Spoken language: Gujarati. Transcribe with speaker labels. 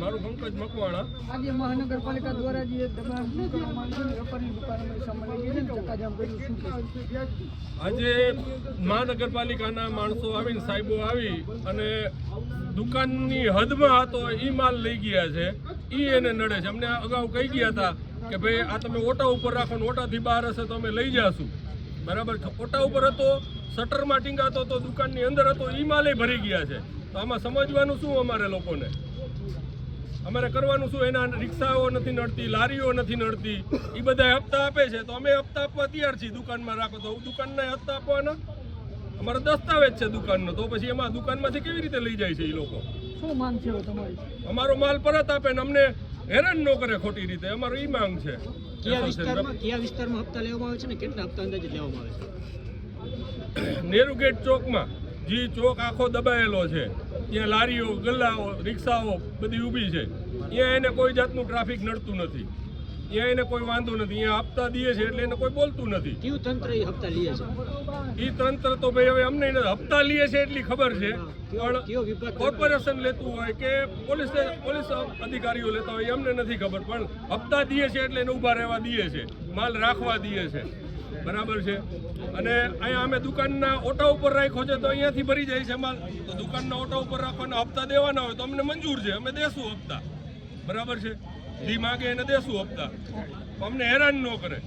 Speaker 1: મારું પંકજ મકવાણા.
Speaker 2: આજે મહાનગરપાલિકા દ્વારા જે દબાણ કરવામાં આવ્યું છે, વેપારી દુકાનોમાં સામાન લઈ જઈને ચક્કાજામ કર્યું, શું કહેશો?
Speaker 1: આજે મહાનગરપાલિકાના માણસો આવીને સાહેબો આવી અને દુકાનની હદમાં હતો એ માલ લઈ ગયા છે. એ એને નડે છે. અમને અગાઉ કહી ગયા હતા કે ભાઈ આ તમે ઓટા ઉપર રાખો ને ઓટાથી બહાર હશે તો અમે લઈ જાશું. બરાબર, ઓટા ઉપર હતો, શટરમાં ટીંગાતો હતો, દુકાનની અંદર હતો, એ માલે ભરી ગયા છે. તો આમાં સમજવાનું શું અમારે લોકોને? અમારે કરવાનું શું? એના રિક્ષાઓ નથી નડતી, લારીઓ નથી નડતી, એ બધા હપ્તા આપે છે તો અમે હપ્તા આપવા તૈયાર છીએ. દુકાનમાં રાખો તો દુકાનના હપ્તા આપવાના, અમારો દસ્તાવેજ છે દુકાનનો, તો પછી એમાં દુકાનમાંથી કેવી રીતે લઈ જાય છે એ લોકો?
Speaker 2: શું માંગ છે તમારી?
Speaker 1: અમારો માલ પરત આપે ને અમને હેરાન ન કરે ખોટી રીતે, અમારો એ માંગ છે.
Speaker 2: કયા વિસ્તારમાં હપ્તા લેવામાં આવે છે ને કેટલા હપ્તા અંદાજે લેવામાં આવે છે?
Speaker 1: નેहरू ગેટ ચોકમાં, જે ચોક આખો દબાયેલો છે, ત્યાં લારીઓ, ગલ્લાઓ, રિક્ષાઓ બધી ઊભી છે. ત્યાં એને કોઈ જાતનું ટ્રાફિક નડતું નથી, ત્યાં એને કોઈ વાંધો નથી. અહીંયા હપ્તા દે છે એટલે એને કોઈ બોલતું નથી.
Speaker 2: કયું તંત્ર એ હપ્તા લે છે?
Speaker 1: એ તંત્ર તો ભાઈ હવે અમને હપ્તા લે છે એટલી ખબર છે, પણ કોર્પોરેશન લેતું હોય કે પોલીસ અધિકારીઓ લેતા હોય અમને નથી ખબર. પણ હપ્તા દે છે એટલે એને ઊભા રહેવા દે છે, માલ રાખવા દે છે. બરાબર છે. અને અહીંયા અમે દુકાનના ઓટા ઉપર રાખ્યો છે તો અહીંયાથી ભરી જાય છે માલ. તો દુકાનના ઓટા ઉપર રાખવાના હપ્તા દેવાના હોય તો અમને મંજૂર છે, અમે દેશું હપ્તા. બરાબર છે. જે માગે એને દેશું હપ્તા, અમને હેરાન ન કરે.